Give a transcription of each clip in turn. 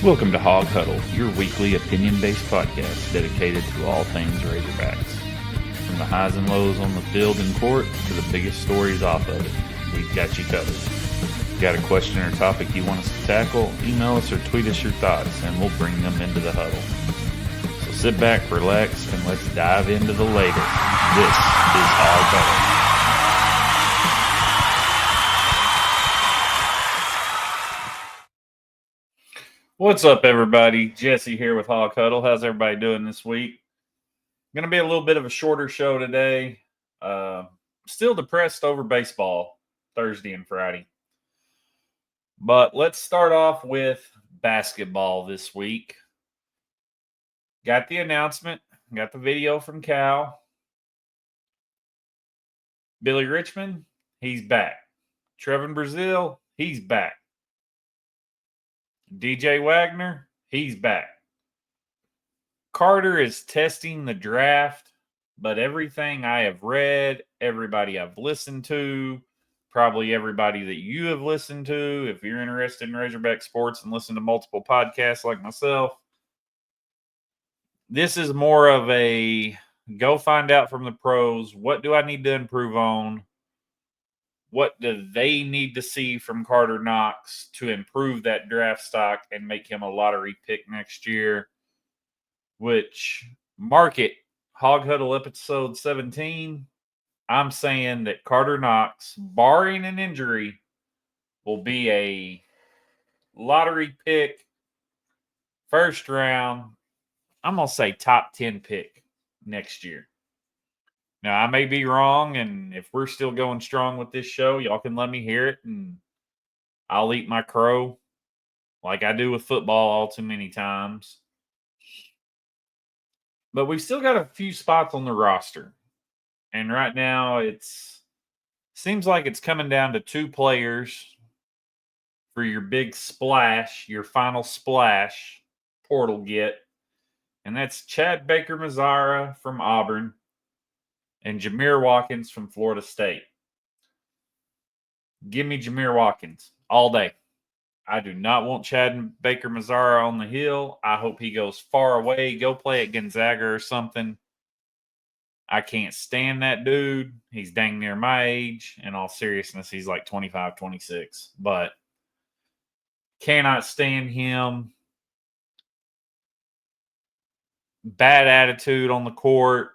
Welcome to Hawg Huddle, your weekly opinion-based podcast dedicated to all things Razorbacks. From the highs and lows on the field and court to the biggest stories off of it, we've got you covered. Got a question or topic you want us to tackle? Email us or tweet us your thoughts, and we'll bring them into the huddle. So sit back, relax, and let's dive into the latest. This is Hawg Huddle. What's up, everybody? Jesse here with Hawg Huddle. How's everybody doing this week? Going to be a little bit of a shorter show today. Still depressed over baseball Thursday and Friday. But let's start off with basketball this week. Got the announcement. Got the video from Cal. Billy Richmond, he's back. Trevin Brazil, he's back. DJ Wagner, he's back. Carter is testing the draft, but everything I have read, everybody I've listened to, probably everybody that you have listened to, if you're interested in Razorback sports and listen to multiple podcasts like myself, this is more of a go find out from the pros, what do I need to improve on? What do they need to see from Carter Knox to improve that draft stock and make him a lottery pick next year? Which, mark it, Hawg Huddle episode 17, I'm saying that Carter Knox, barring an injury, will be a lottery pick, first round, I'm going to say top 10 pick next year. Now, I may be wrong, and if we're still going strong with this show, y'all can let me hear it, and I'll eat my crow like I do with football all too many times. But we've still got a few spots on the roster. And right now, seems like it's coming down to two players for your big splash, your final splash portal get. And that's Chad Baker-Mazara from Auburn and Jameer Watkins from Florida State. Give me Jameer Watkins all day. I do not want Chad Baker-Mazara on the hill. I hope he goes far away. Go play at Gonzaga or something. I can't stand that dude. He's dang near my age. In all seriousness, he's like 25, 26. But cannot stand him. Bad attitude on the court.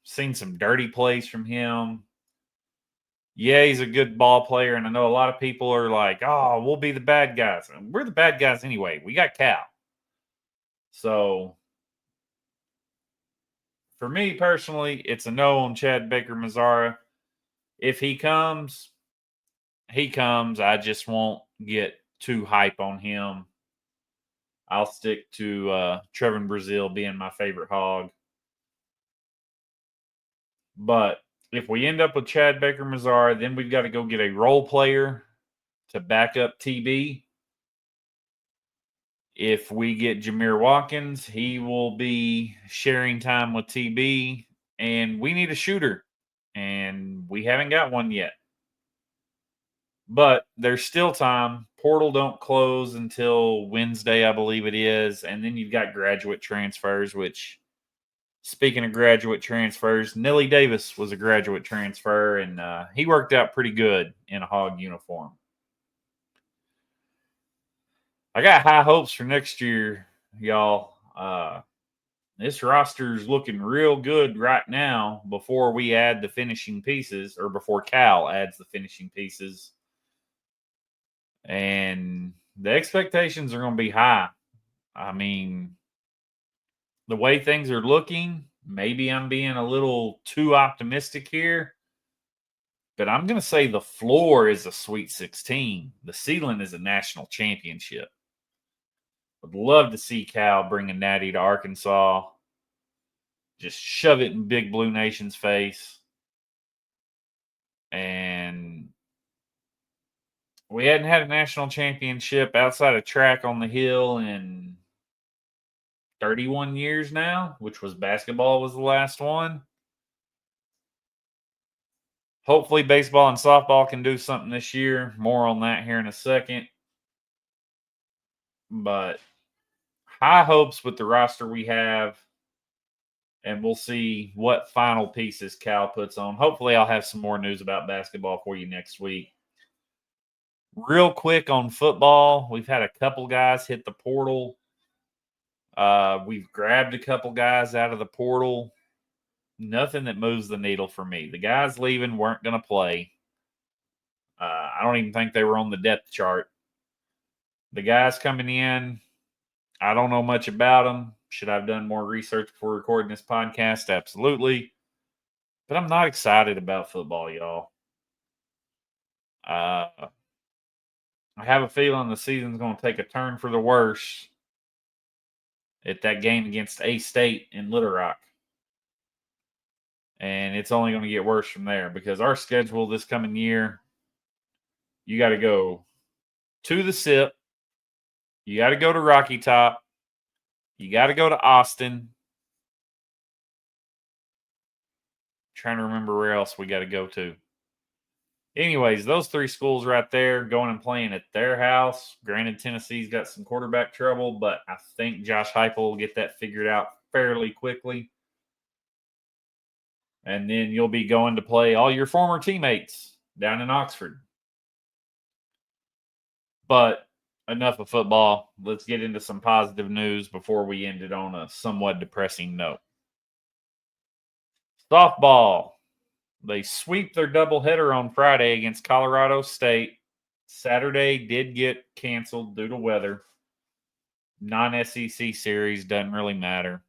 Seen some dirty plays from him. Yeah, he's a good ball player, and I know a lot of people are like, oh, we'll be the bad guys. And we're the bad guys anyway. We got Cal. So, for me personally, it's a no on Chad Baker-Mazara. If he comes, he comes. I just won't get too hype on him. I'll stick to Trevin Brazil being my favorite Hog. But if we end up with Chad Baker-Mazara, then we've got to go get a role player to back up TB. If we get Jameer Watkins, he will be sharing time with TB. And we need a shooter. And we haven't got one yet. But there's still time. Portal don't close until Wednesday, I believe it is. And then you've got graduate transfers, which... Speaking of graduate transfers, Nelly Davis was a graduate transfer, and he worked out pretty good in a Hog uniform. I got high hopes for next year, y'all. This roster's looking real good right now before we add the finishing pieces, or before Cal adds the finishing pieces. And the expectations are going to be high. I mean... The way things are looking, maybe I'm being a little too optimistic here, but I'm going to say the floor is a Sweet 16. The ceiling is a national championship. Would love to see Cal bring a natty to Arkansas. Just shove it in Big Blue Nation's face. And we hadn't had a national championship outside of track on the hill in 31 years now, which was basketball was the last one. Hopefully baseball and softball can do something this year. More on that here in a second. But if we end up with Chad Baker-Mazara, then we've got to go get a role player to back up TB. If we get Jameer Watkins, he will be sharing time with TB. And we need a shooter. And but high hopes with the roster we have. And we'll see what final pieces Cal puts on. Hopefully, I'll have some more news about basketball for you next week. Real quick on football, we've had a couple guys hit the portal. We've grabbed a couple guys out of the portal. Nothing that moves the needle for me. The guys leaving weren't going to play. I don't even think they were on the depth chart. The guys coming in, I don't know much about them. Should I have done more research before recording this podcast? Absolutely. But I'm not excited about football, y'all. I have a feeling the season's going to take a turn for the worse at that game against A-State in Little Rock. And it's only going to get worse from there because our schedule this coming year, you got to go to the SIP. You got to go to Rocky Top. You got to go to Austin. Trying to remember where else we got to go to. Anyways, those three schools right there going and playing at their house. Granted, Tennessee's got some quarterback trouble, but I think Josh Heupel will get that figured out fairly quickly. And then you'll be going to play all your former teammates down in Oxford. But enough of football. Let's get into some positive news before we end it on a somewhat depressing note. Softball. They sweep their doubleheader on Friday against Colorado State. Saturday did get canceled due to weather. Non-SEC series doesn't really matter.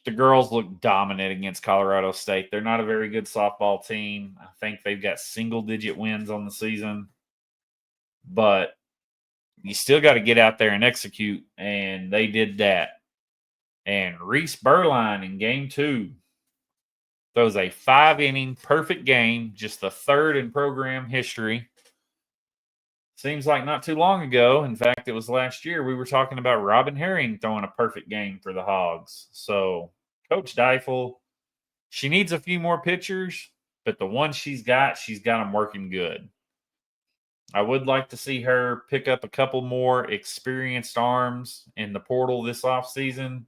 The girls look dominant against Colorado State. They're not a very good softball team. I think they've got single-digit wins on the season. But you still got to get out there and execute, and they did that. And Reese Berline in Game 2 throws a 5-inning perfect game, just the third in program history. Seems like not too long ago, in fact, it was last year, we were talking about Robin Herring throwing a perfect game for the Hogs. So, Coach Deifel, she needs a few more pitchers, but the ones she's got them working good. I would like to see her pick up a couple more experienced arms in the portal this offseason.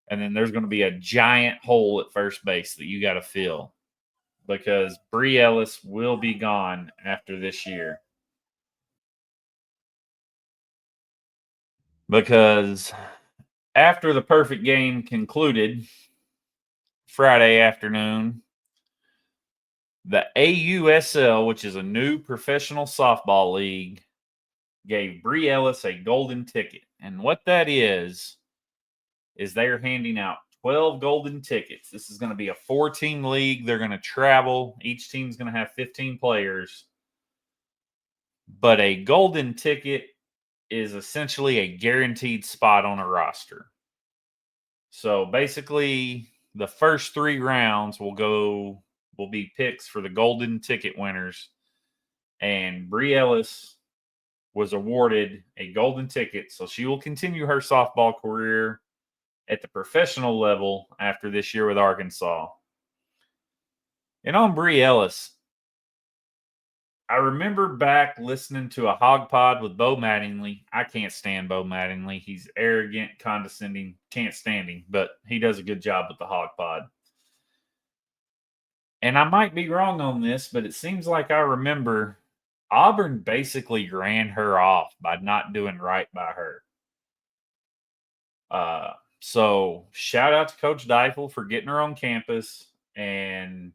And then there's going to be a giant hole at first base that you got to fill because Bri Ellis will be gone after this year. Because after the perfect game concluded Friday afternoon, the AUSL, which is a new professional softball league, gave Bri Ellis a golden ticket. And what that is they are handing out 12 golden tickets. This is going to be a 4-team league. They're going to travel. Each team's going to have 15 players. But a golden ticket is essentially a guaranteed spot on a roster. So basically, the first 3 rounds will be picks for the golden ticket winners. And Bri Ellis was awarded a golden ticket, so she will continue her softball career at the professional level after this year with Arkansas. And on Bri Ellis, I remember back listening to a Hog Pod with Bo Mattingly. I can't stand Bo Mattingly. He's arrogant, condescending, can't stand him, but he does a good job with the Hog Pod. And I might be wrong on this, but it seems like I remember Auburn basically ran her off by not doing right by her. So shout out to Coach Deifel for getting her on campus, and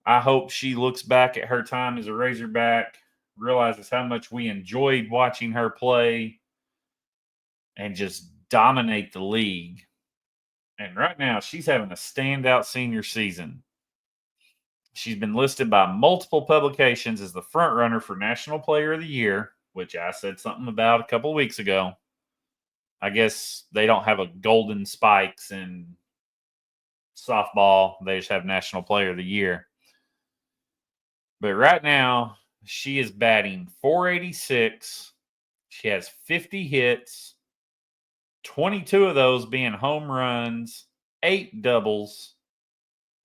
I hope she looks back at her time as a Razorback, realizes how much we enjoyed watching her play, and just dominate the league. And right now, she's having a standout senior season. She's been listed by multiple publications as the front runner for National Player of the Year, which I said something about a couple weeks ago. I guess they don't have a golden spikes in softball. They just have National Player of the Year. But right now, she is batting .486. She has 50 hits, 22 of those being home runs, 8 doubles.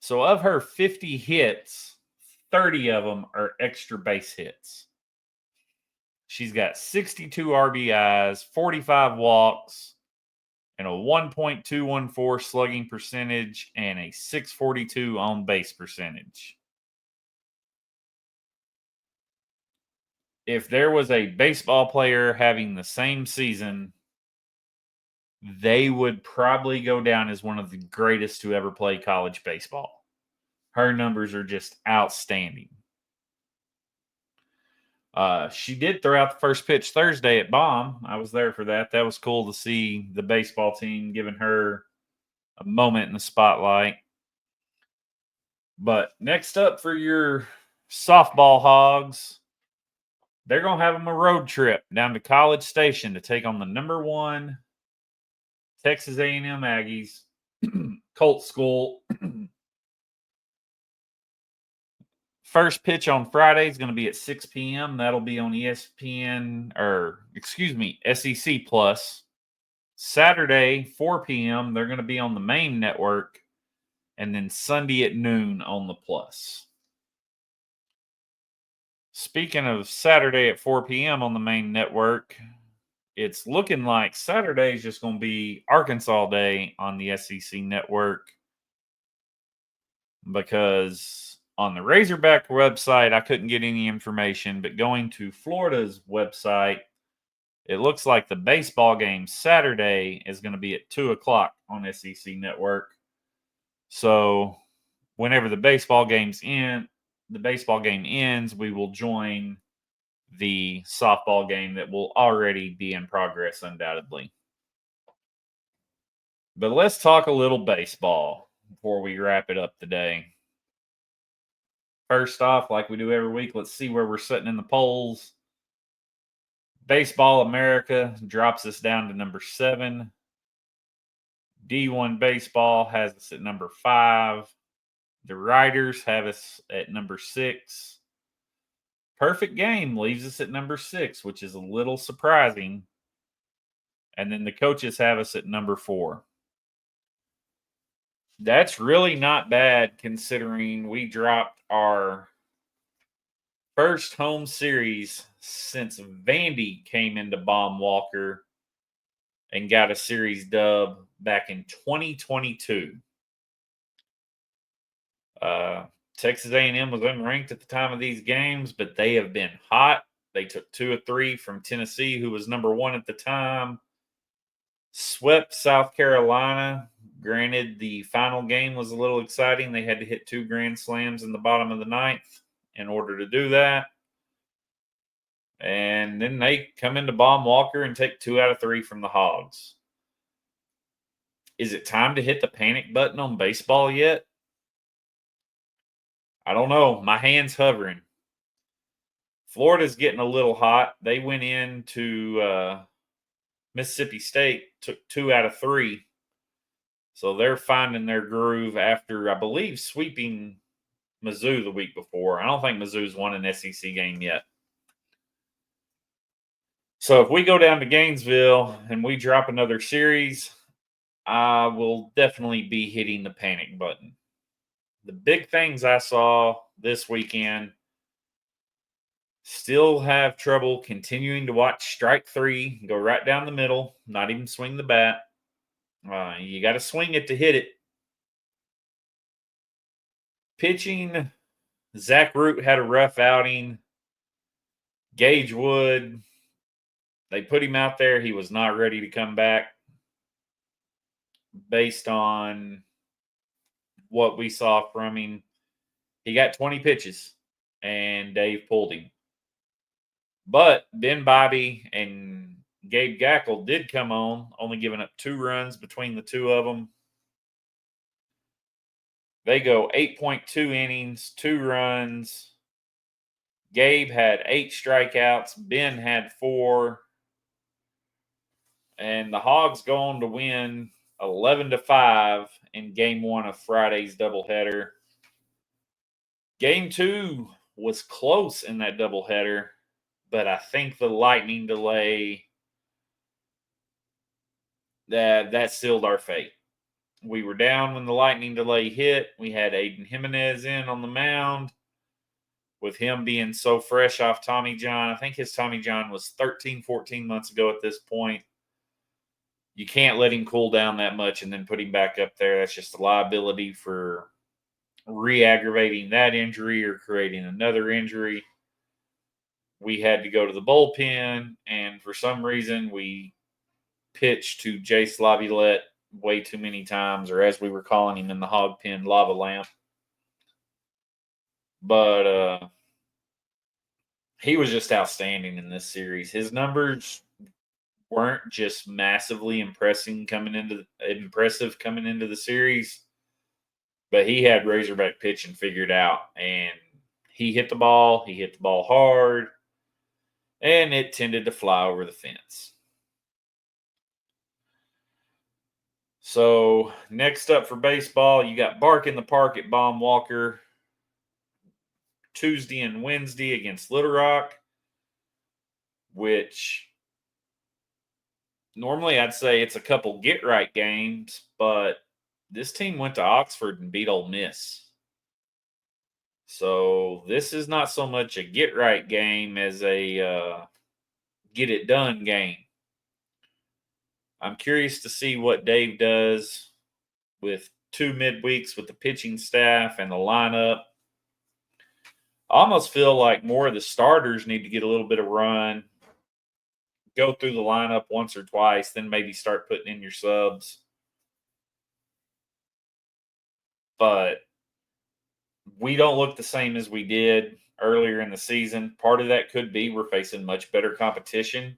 So of her 50 hits, 30 of them are extra base hits. She's got 62 RBIs, 45 walks, and a 1.214 slugging percentage and a 642 on base percentage. If there was a baseball player having the same season, they would probably go down as one of the greatest to ever play college baseball. Her numbers are just outstanding. She did throw out the first pitch Thursday at Baum. I was there for that. That was cool to see the baseball team giving her a moment in the spotlight. But next up for your softball Hogs, they're going to have them a road trip down to College Station to take on the number 1 Texas A&M Aggies, Colt School. First pitch on Friday is going to be at 6 p.m. That'll be on SEC Plus. Saturday, 4 p.m., they're going to be on the main network. And then Sunday at noon on the Plus. Speaking of Saturday at 4 p.m. on the main network, it's looking like Saturday is just going to be Arkansas Day on the SEC network, because on the Razorback website, I couldn't get any information, but going to Florida's website, it looks like the baseball game Saturday is going to be at 2 o'clock on SEC network. So whenever the baseball game ends, we will join the softball game that will already be in progress, undoubtedly. But let's talk a little baseball before we wrap it up today. First off, like we do every week, let's see where we're sitting in the polls. Baseball America drops us down to number 7. D1 Baseball has us at number 5. The Riders have us at number 6. Perfect Game leaves us at number 6, which is a little surprising. And then the coaches have us at number 4. That's really not bad, considering we dropped our first home series since Vandy came into Baum Walker and got a series dub back in 2022. Texas A&M was unranked at the time of these games, but they have been hot. They took 2 of 3 from Tennessee, who was number 1 at the time. Swept South Carolina. Granted, the final game was a little exciting. They had to hit 2 grand slams in the bottom of the 9th in order to do that. And then they come into Baum Walker and take 2 out of 3 from the Hogs. Is it time to hit the panic button on baseball yet? I don't know. My hand's hovering. Florida's getting a little hot. They went into Mississippi State, took 2 out of 3. So they're finding their groove after, I believe, sweeping Mizzou the week before. I don't think Mizzou's won an SEC game yet. So if we go down to Gainesville and we drop another series, I will definitely be hitting the panic button. The big things I saw this weekend, still have trouble continuing to watch strike 3, go right down the middle, not even swing the bat. You got to swing it to hit it. Pitching, Zach Root had a rough outing. Gage Wood, they put him out there. He was not ready to come back based on what we saw from him. He got 20 pitches, and Dave pulled him. But Ben Bobby and Gabe Gackle did come on, only giving up 2 runs between the 2 of them. They go 8.2 innings, 2 runs. Gabe had 8 strikeouts. Ben had 4. And the Hogs go on to win 11-5 in Game 1 of Friday's doubleheader. Game 2 was close in that doubleheader, but I think the lightning delay, that sealed our fate. We were down when the lightning delay hit. We had Aiden Jimenez in on the mound. with him being so fresh off Tommy John. I think his Tommy John was 13, 14 months ago at this point. You can't let him cool down that much and then put him back up there. That's just a liability for re-aggravating that injury or creating another injury. We had to go to the bullpen, and for some reason we pitched to Jace Laviolette way too many times, or as we were calling him in the hog pen, Lava Lamp. But he was just outstanding in this series. His numbers weren't just massively impressive coming into the series, but he had Razorback pitching figured out, and he hit the ball hard, and it tended to fly over the fence. So next up for baseball, you got Bark in the Park at Baum Walker Tuesday and Wednesday against Little Rock, which normally I'd say it's a couple get-right games, but this team went to Oxford and beat Ole Miss. So this is not so much a get-right game as a get-it-done game. I'm curious to see what Dave does with 2 midweeks with the pitching staff and the lineup. I almost feel like more of the starters need to get a little bit of run, go through the lineup once or twice, then maybe start putting in your subs. But we don't look the same as we did earlier in the season. Part of that could be we're facing much better competition.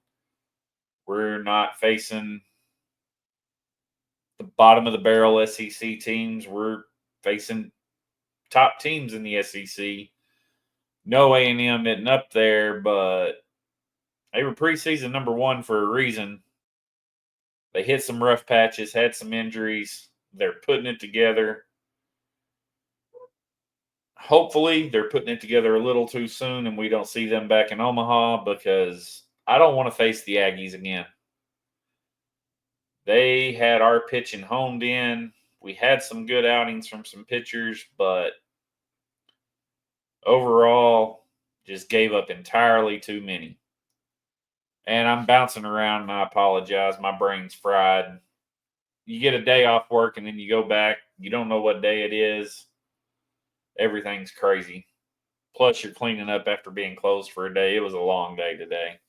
We're not facing the bottom of the barrel SEC teams. We're facing top teams in the SEC. No A&M isn't up there, but they were preseason number 1 for a reason. They hit some rough patches, had some injuries. They're putting it together. Hopefully, they're putting it together a little too soon and we don't see them back in Omaha, because I don't want to face the Aggies again. They had our pitching honed in. We had some good outings from some pitchers, but overall, just gave up entirely too many. And I'm bouncing around, and I apologize. My brain's fried. You get a day off work, and then you go back. You don't know what day it is. Everything's crazy. Plus, you're cleaning up after being closed for a day. It was a long day today.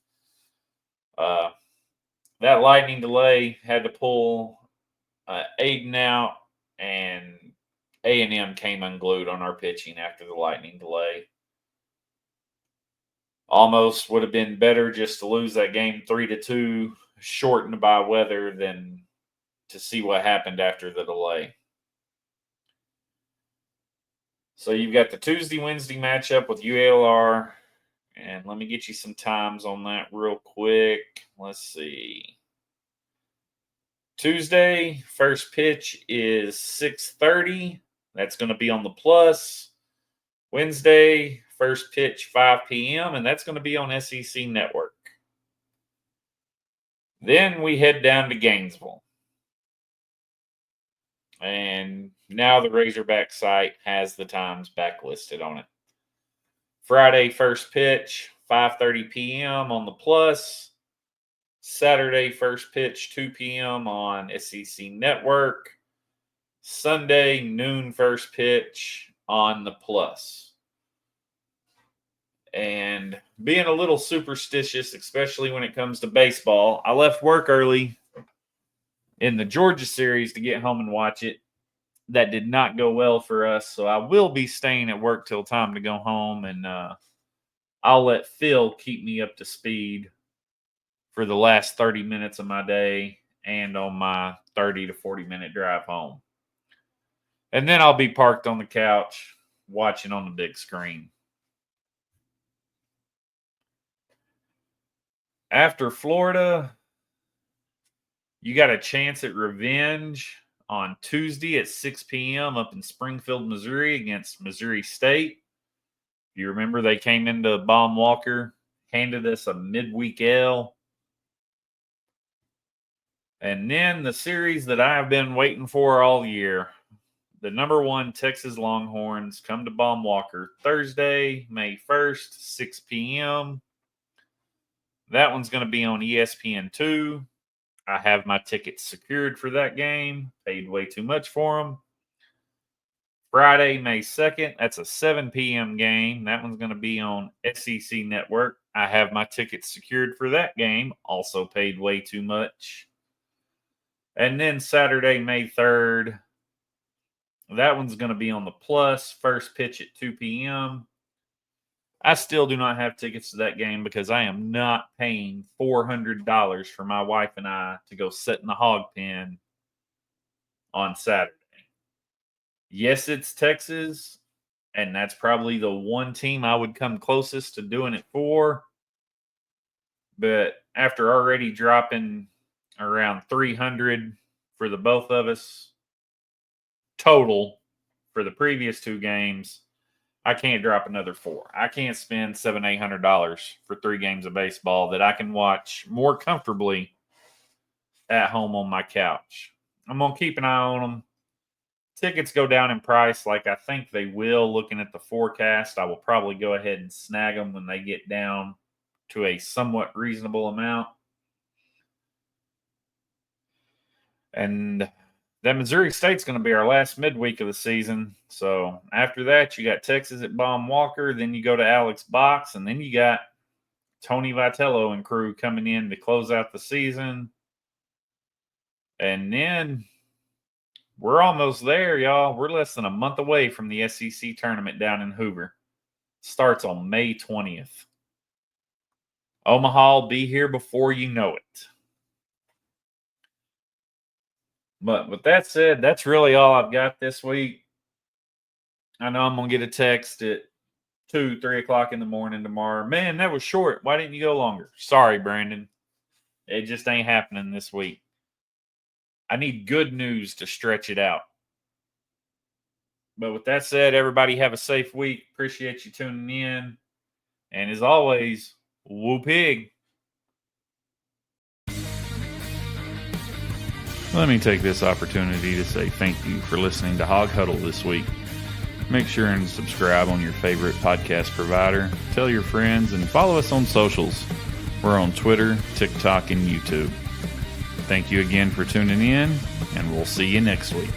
That lightning delay had to pull Aiden out, and A&M came unglued on our pitching after the lightning delay. Almost would have been better just to lose that game 3-2, shortened by weather, than to see what happened after the delay. So you've got the Tuesday, Wednesday matchup with UALR. And let me get you some times on that real quick. Let's see. Tuesday, first pitch is 6:30. That's going to be on the Plus. Wednesday, first pitch 5 p.m., and that's going to be on SEC Network. Then we head down to Gainesville. And now the Razorback site has the times backlisted on it. Friday, first pitch, 5:30 p.m. on the Plus. Saturday, first pitch, 2 p.m. on SEC Network. Sunday, noon, first pitch on the Plus. And being a little superstitious, especially when it comes to baseball, I left work early in the Georgia series to get home and watch it. That did not go well for us, so I will be staying at work till time to go home, and I'll let Phil keep me up to speed for the last 30 minutes of my day and on my 30 to 40-minute drive home. And then I'll be parked on the couch watching on the big screen. After Florida, you got a chance at revenge on Tuesday at 6 p.m. up in Springfield, Missouri against Missouri State. You remember they came into Baum Walker, handed us a midweek L. And then the series that I've been waiting for all year, the number 1 Texas Longhorns come to Baum Walker Thursday, May 1st, 6 p.m. That one's going to be on ESPN2. I have my tickets secured for that game. Paid way too much for them. Friday, May 2nd, that's a 7 p.m. game. That one's going to be on SEC Network. I have my tickets secured for that game. Also paid way too much. And then Saturday, May 3rd, that one's going to be on the Plus. First pitch at 2 p.m. I still do not have tickets to that game because I am not paying $400 for my wife and I to go sit in the hog pen on Saturday. Yes, it's Texas, and that's probably the one team I would come closest to doing it for. But after already dropping around $300 for the both of us total for the previous 2 games, I can't drop another $400. I can't spend $700-800 for 3 games of baseball that I can watch more comfortably at home on my couch. I'm going to keep an eye on them. Tickets go down in price like I think they will. Looking at the forecast, I will probably go ahead and snag them when they get down to a somewhat reasonable amount. And that Missouri State's going to be our last midweek of the season. So after that, you got Texas at Baum Walker. Then you go to Alex Box. And then you got Tony Vitello and crew coming in to close out the season. And then we're almost there, y'all. We're less than a month away from the SEC tournament down in Hoover. Starts on May 20th. Omaha will be here before you know it. But with that said, that's really all I've got this week. I know I'm going to get a text at 2, 3 o'clock in the morning tomorrow. Man, that was short. Why didn't you go longer? Sorry, Brandon. It just ain't happening this week. I need good news to stretch it out. But with that said, everybody have a safe week. Appreciate you tuning in. And as always, woo pig. Let me take this opportunity to say thank you for listening to Hawg Huddle this week. Make sure and subscribe on your favorite podcast provider. Tell your friends and follow us on socials. We're on Twitter, TikTok, and YouTube. Thank you again for tuning in, and we'll see you next week.